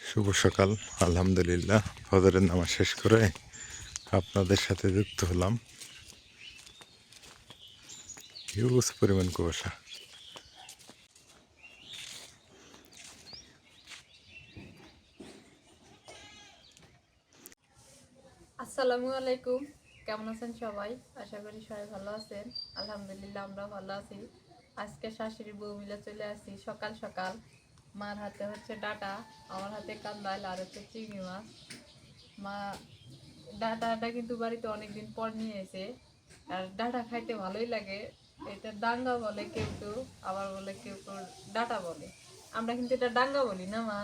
শুভ সকাল। আলহামদুলিল্লাহ, ফজরের নামাজ শেষ করে আপনাদের সাথে যুক্ত হলাম। হিউজ পরিমাণ কুয়াশা। আসসালামু আলাইকুম। কেমন আছেন সবাই? আশা করি সবাই ভালো আছেন। আলহামদুলিল্লাহ আমরা ভালো আছি। আজকে শাশুড়ি বউ মিলে চলে আসি সকাল সকাল। মার হাতে হচ্ছে ডাটা, আমার হাতে কান্দাইল আর হচ্ছে চিংড়ি মাছ। মা ডাটাটা কিন্তু বাড়িতে অনেকদিন পর নিয়ে এসে, আর ডাটা খাইতে ভালোই লাগে। এটা ডাঙ্গা বলে কেউ কেউ, আবার বলে কেউ কেউ ডাটা বলে। আমরা কিন্তু এটা ডাঙ্গা বলি না মা,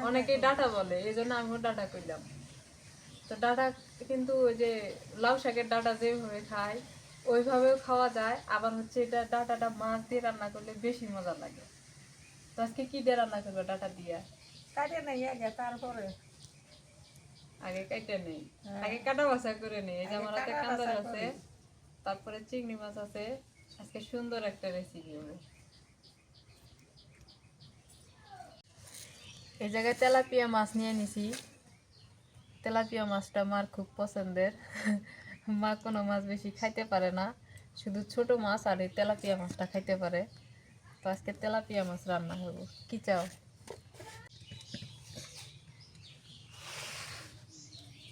অনেকেই ডাটা বলে, এই জন্য আমিও ডাটা কইলাম। তো ডাটা কিন্তু ওই যে লাউ শাকের ডাটা যেভাবে খায় ওইভাবেও খাওয়া যায়, আবার হচ্ছে এটা ডাটাটা মাছ দিয়ে রান্না করলে বেশি মজা লাগে। তো আজকে কি দিয়ে রান্না করবো? ডাটা দিয়ে কাটে নাই আগে, তারপরে আগে কাইটা নেই, আগে কাটা বাছা করে নেই। এই যে আমার হাতে কাঁদাল আছে, তারপরে চিংড়ি মাছ আছে। আজকে সুন্দর একটা রেসিপি হবে। এই জায়গায় তেলাপিয়া মাছ নিয়ে নিছি। তেলাপিয়া মাছটা মার খুব পছন্দের। মা কোনো মাছ বেশি খাইতে পারে না, শুধু ছোট মাছ আর এই তেলাপিয়া মাছটা খাইতে পারে। তো আজকে তেলাপিয়া মাছ রান্না করব। কি চাও?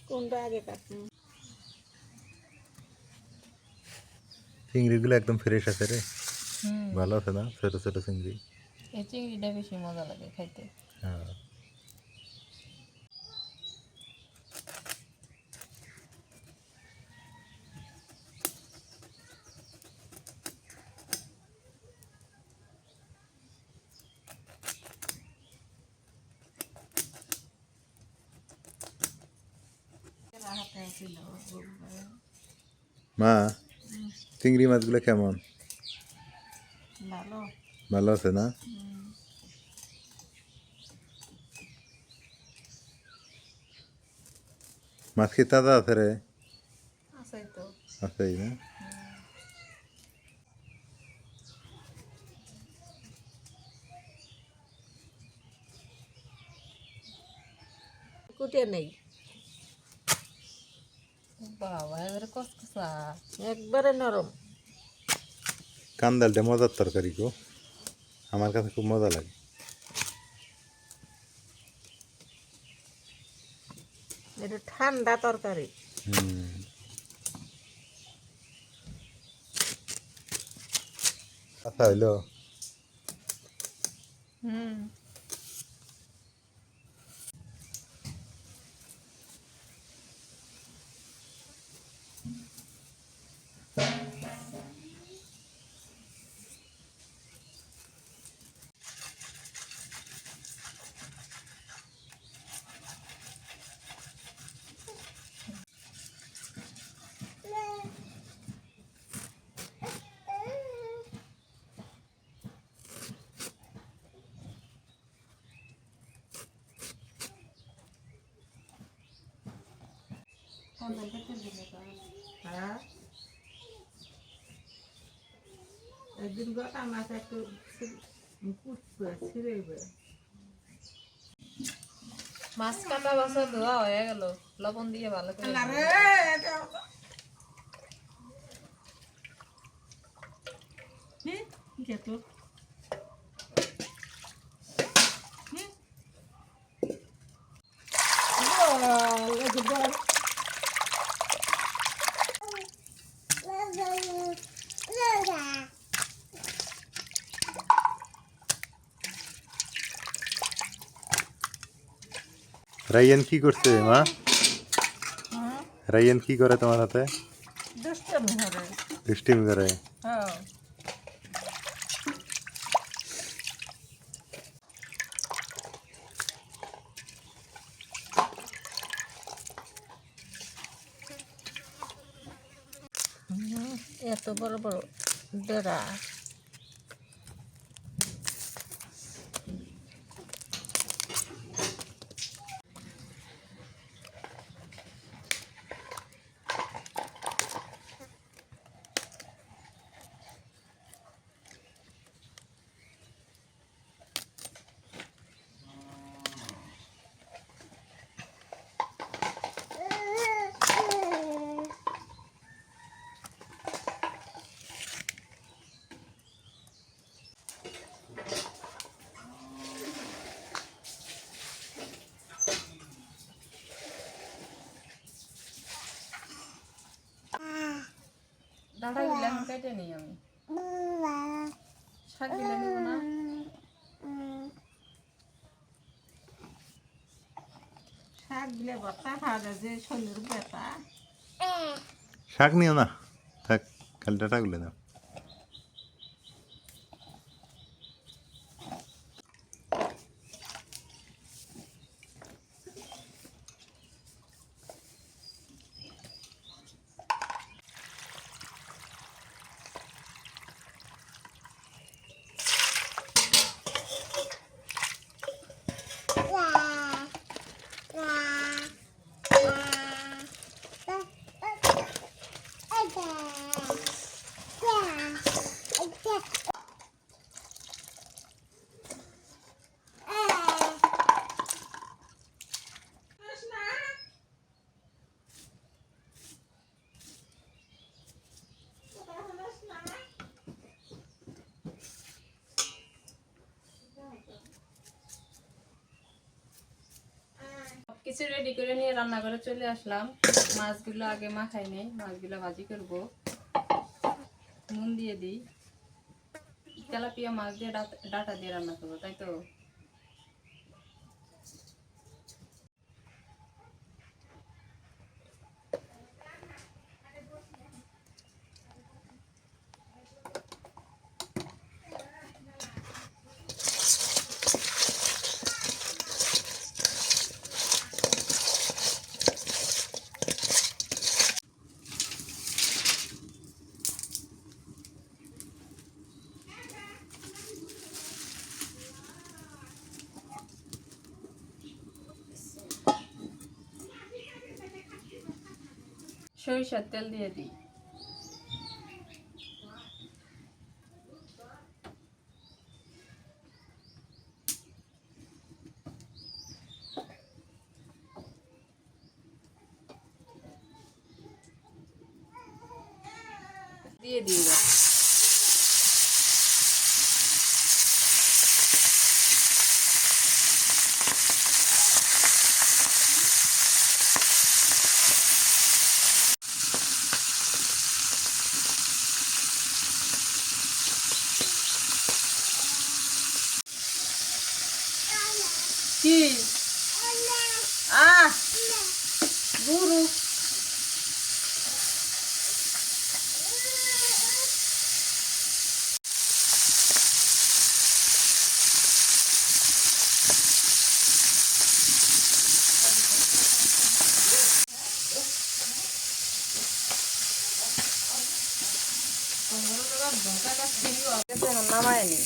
কোনটা আগে কাটুন? চিংড়িগুলো একদম ফ্রেশ আছে রে, হুম, ভালো আছে না? ছোট ছোট চিংড়ি। এই চিংড়িটা বেশি মজা লাগে খাইতে। হ্যাঁ, মা চিংড়ি মাছগুলো কেমন? ভালো। ভালো আছে না? মাছ কি তাজা আছে রে? আছে তো। আছেই না? কুটে নেই, বাবা এবারে কসকসা। একবারে নরম। কান্দালটা মজার তরকারি গো, আমার কাছে খুব মজা লাগে। এটা ঠান্ডা তরকারি। হুম, আচ্ছা হইলো। হুম, হ্যাঁ, একদিন গোটা মাছ একটু কুটবে, ছিঁড়েবে। মাছ কাটা বাছা ধোয়া হয়ে গেল, লবণ দিয়ে ভালো করে না রে, ধুয়ে। এটা খেত। রাইয়ান কি করছে মা? রাইয়ান কি করে তোমার হাতে? দুষ্টমি হবে। দুষ্টিমি করে? হ্যাঁ, এত বড় বড় ডেরা। ডাঁটাগুলো এখন কেটে নিই আমি। শাকগুলো নিব না। শাক দিলে ভর্তা খাওয়া যায় যে শরীরের ব্যথা। শাক নিও না, থাক, খালি ডাটাগুলো নাও। কিছু রেডি করে নিয়ে রান্না করে চলে আসলাম। মাছগুলো আগে মাখাই নেই, মাছগুলো ভাজি করব। নুন দিয়ে দিই। তেলাপিয়া মাছ দিয়ে ডাটা দিয়ে রান্না করবো, তাই তো? সরিষার তেল দিয়ে দিই। দিয়ে দিই এবার। কি গুরু নামায়নি।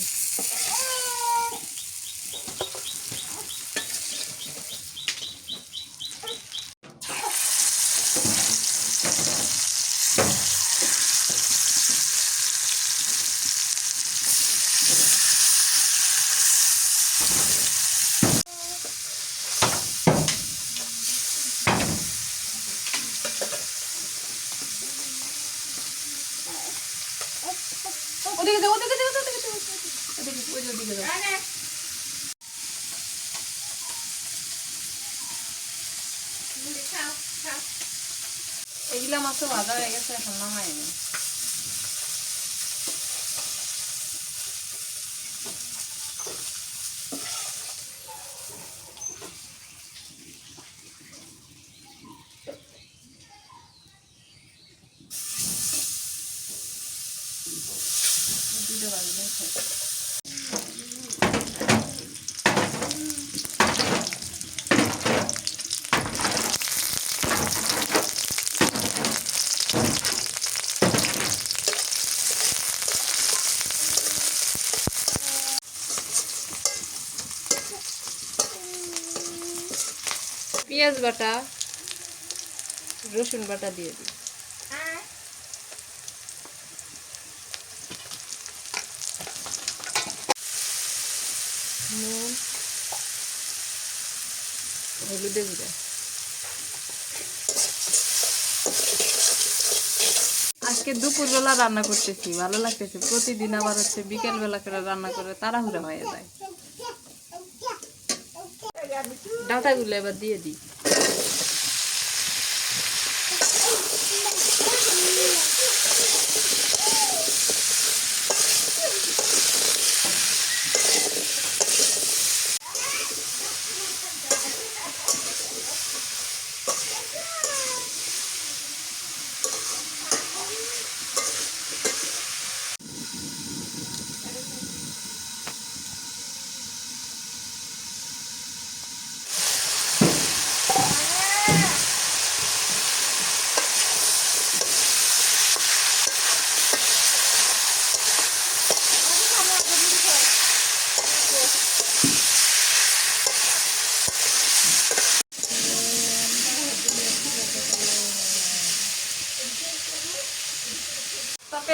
ওদিকে দে, ওদিকে দে, ওদিকে দে, ওদিকে দে। এগুলা মাছ ভাজা হয়ে গেছে, এখন নামায়নি। পেঁয়াজ বাটা, রসুন বাটা দিয়ে দিই। নুন, হলুদে গুঁড়া। আজকে দুপুরবেলা রান্না করতেছি, ভালো লাগতেছে। প্রতিদিন আবার হচ্ছে বিকেল বেলা করে রান্না করে তাড়াহুড়া হয়ে যায়। ডাঁটাগুলো এবার দিয়ে দিই।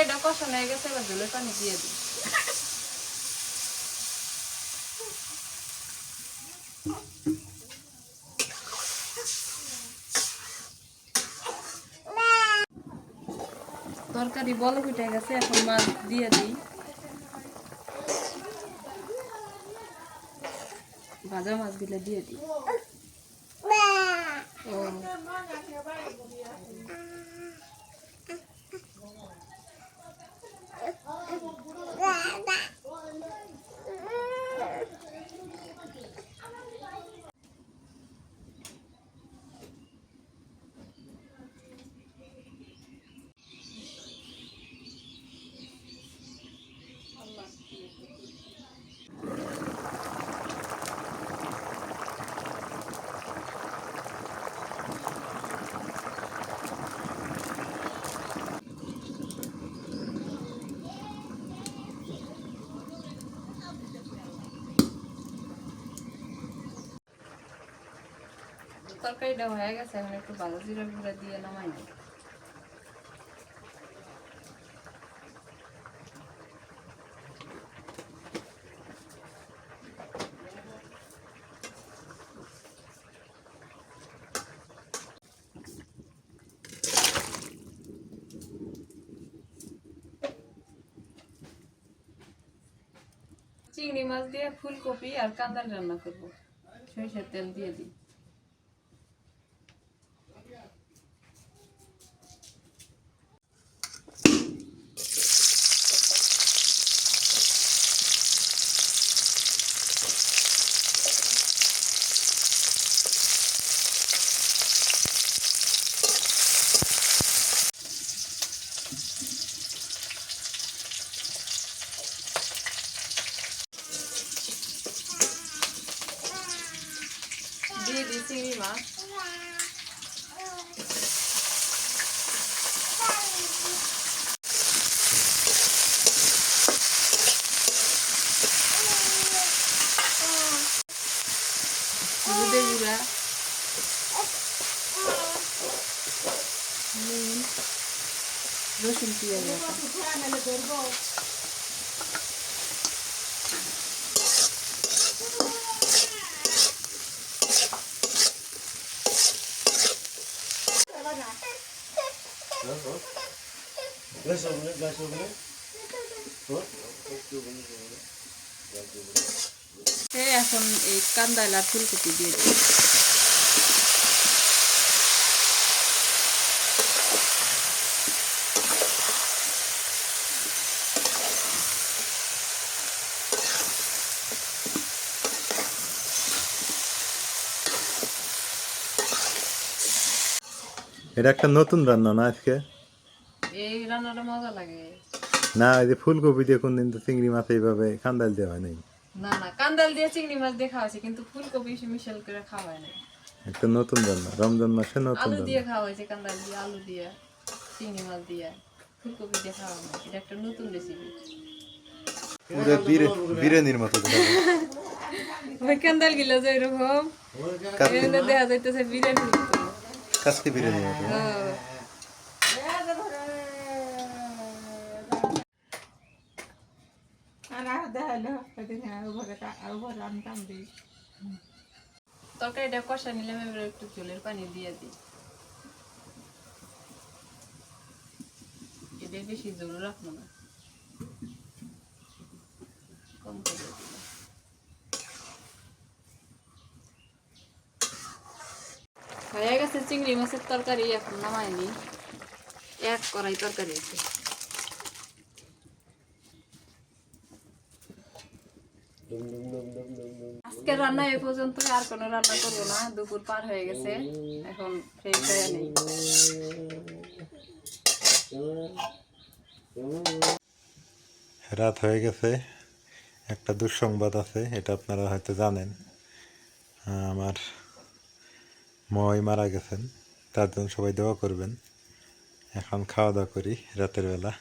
তরকারিটা কষানো হয়ে গেছে, এবার ঝোলের পানি দিয়ে দিই। তরকারি বলক উঠে গেছে, এখন মাছ দিয়ে দিই। ভাজা মাছগুলো দিয়ে দিই। ও তরকারিটা হয়ে গেছে, এখন একটু ভাজা জিরা গুঁড়া দিয়ে নামাই দিই। চিংড়ি মাছ দিয়ে ফুলকপি আর কাঁদাল রান্না করবো, সরিষার তেল দিয়ে দিই। দিয়ে দিই চিংড়ি মাছ। হলুদের গুঁড়া, নুন, রসুন পেঁয়াজ বাটা। এখন এই কাঁদাল আর ফুলকপি দিয়ে দিই। এটা একটা নতুন রান্না না আজকে? এই রান্নাটা মজা লাগে। না, এই যে ফুলকপি দিয়ে কোনদিন তো চিংড়ি মাছ এইভাবে কান্দাল দেওয়া হয় নাই। না না, কাঁদাল দিয়ে চিংড়ি মাছ দিয়ে খাওয়া হয়েছে, কিন্তু ফুলকপি মিশাল করে খাওয়া হয় না। একটা নতুন রান্না, রমজান মাসে নতুন আলু দিয়ে রান্না। খাওয়া হয়েছে, কাঁদাল দিয়ে, আলু দিয়ে, চিংড়ি মাছ দিয়ে, ফুলকপি দিয়ে খাওয়া হয় না। এটা একটা নতুন রেসিপি। পুরো বিরিয়ানির মতো দেখা যায়। ওই কাঁদাল গিলা যে এরকম দেখা যাইতেছে বিরিয়ানির মতো। কাচ্চি বিরিয়ানির মতো। তরকারিটা কষা নিলাম, এবার একটু ঝোলের পানি দিয়ে দিই। এদের বেশি ঝোল রাখবো না, কম করে দিলাম। হয়ে গেছে চিংড়ি মাছের তরকারি, এখন নামাইনি। এক কড়াই তরকারি আছে। আজকে রান্না এই পর্যন্ত, আর কোনো রান্না করবো না। দুপুর পার হয়ে গেছে, এখন ফ্রেশ হয়ে নেই। রাত হয়ে গেছে। একটা দুঃসংবাদ আছে, এটা আপনারা হয়তো জানেন। আমার মই মারা গেছেন, তার জন্য সবাই দোয়া করবেন। এখন খাওয়া দাওয়া করি রাতের বেলা।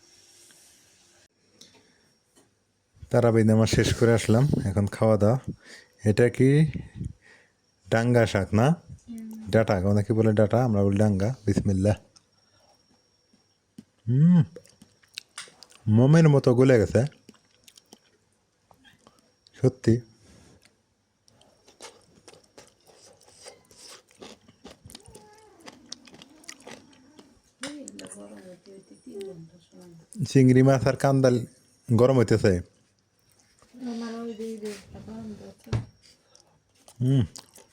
তারাবি নামাজ শেষ করে আসলাম, এখন খাওয়া দাওয়া। এটা কি ডাঙ্গা শাক না? ডাটা, অনেকে বলে ডাটা, আমরা বলি ডাঙ্গা। বিসমিল্লাহ। মোমের মতো গলে গেছে সত্যি। চিংড়ি মাছ আর কান্দাল গরম হইতেছে।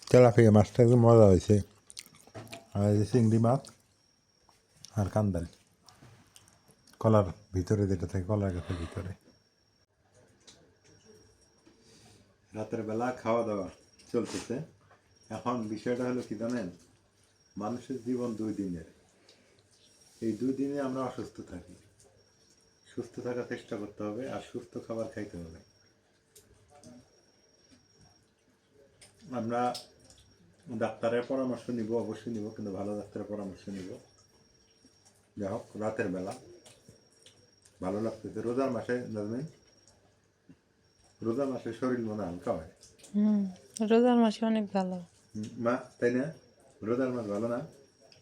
তেলাপিয়া মাছটা একদম মজা হয়েছে। আর এই যে চিংড়ি মাছ আর কান্দাল কলার ভিতরে যেটা থাকে কলার গাছের ভিতরে। রাতের বেলা খাওয়া দাওয়া চলতেছে। এখন বিষয়টা হলো কি জানেন, মানুষের জীবন 2 দিনের। এই 2 দিনে আমরা অসুস্থ থাকি, সুস্থ থাকার চেষ্টা করতে হবে আর সুস্থ খাবার খাইতে হবে। আমরা ডাক্তারের পরামর্শ নিব, অবশ্যই নিব, কিন্তু ভালো ডাক্তারের পরামর্শ নিব। যাই হোক, রাতের বেলা ভালো লাগতেছে। রোজার মাসে জানেন, রোজার মাসে শরীর মনে হালকা হয়। রোজার মাসে অনেক ভালো। মা তাই না? রোজার মাস ভালো না?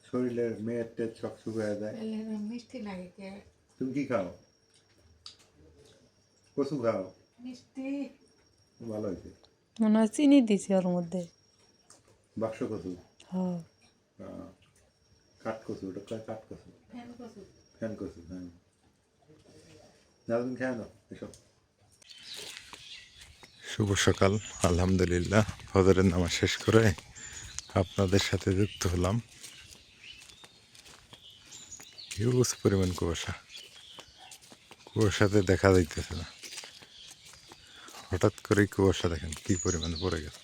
শরীরের মেয়ের টেট সব শুকিয়ে যায়। মিষ্টি লাগে কে? তুমি কি খাও? কচু খাও? মিষ্টি ভালো হয়েছে। মনে হয় চিনি দিছি ওর মধ্যে। বাক্স কচু, হ্যাঁ, কাঠ কচু, ওটা কয় কাঠ কচু, ফ্যান কচু। ফ্যান কচু। হ্যাঁ, না তুমি খেয়ে নাও এসব। শুভ সকাল, আলহামদুলিল্লাহ। ফজরের নামাজ শেষ করে আপনাদের সাথে যুক্ত হলাম। হিউজ পরিমাণ কুয়াশা, কুয়াশাতে দেখা যাইতেছে না। হঠাৎ করেই কুয়াশা দেখেন কি পরিমাণ পড়ে গেছে।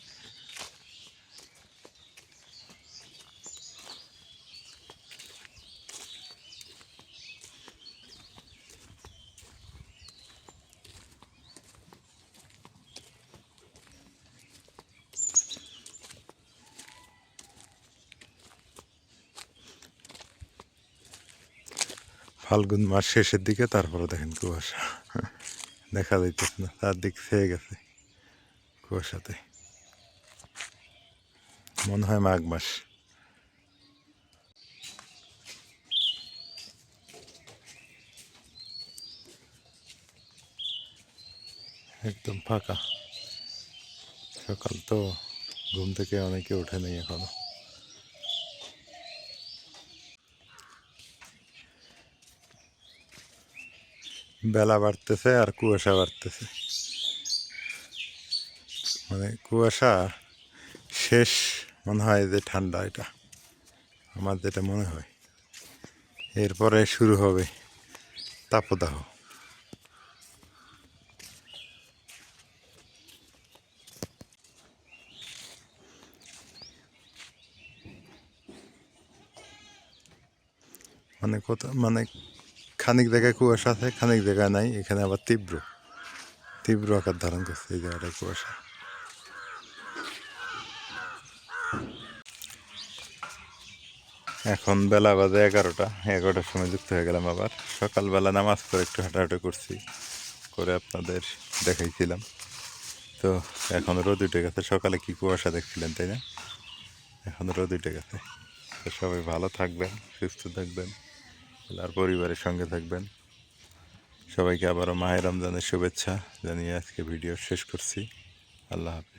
ফাল্গুন মাস শেষের দিকে, তারপরে দেখেন কুয়াশা দেখা যাইতেছে না, চারদিক ছেয়ে গেছে কুয়াশাতে। মনে হয় মাঘ মাস। একদম ফাঁকা। সকাল তো, ঘুম থেকে অনেকে ওঠে নেই এখনো। বেলা বাড়তেছে আর কুয়াশা বাড়তেছে। মানে কুয়াশা শেষ মনে হয় যে ঠান্ডা, এটা আমার যেটা মনে হয়। এরপরে শুরু হবে তাপদাহ। মানে মানে খানিক জায়গায় কুয়াশা আছে, খানিক জায়গায় নাই। এখানে আবার তীব্র তীব্র আকার ধারণ করছে এই জায়গাটায় কুয়াশা। এখন বেলা বাজে 11টা। 11টার সময় যুক্ত হয়ে গেলাম আবার। সকালবেলা নামাজ পড়ে একটু হাঁটাহাঁটি করছি, করে আপনাদের দেখাইছিলাম। তো এখন রোদ উঠে গেছে। সকালে কি কুয়াশা দেখছিলেন তাই না? এখন রোদ উঠে গেছে। তো সবাই ভালো থাকবেন, সুস্থ থাকবেন, আর পরিবারের সঙ্গে থাকবেন। সবাইকে আবারও মাহে রমজানের শুভেচ্ছা জানিয়ে আজকে ভিডিও শেষ করছি। আল্লাহ হাফেজ।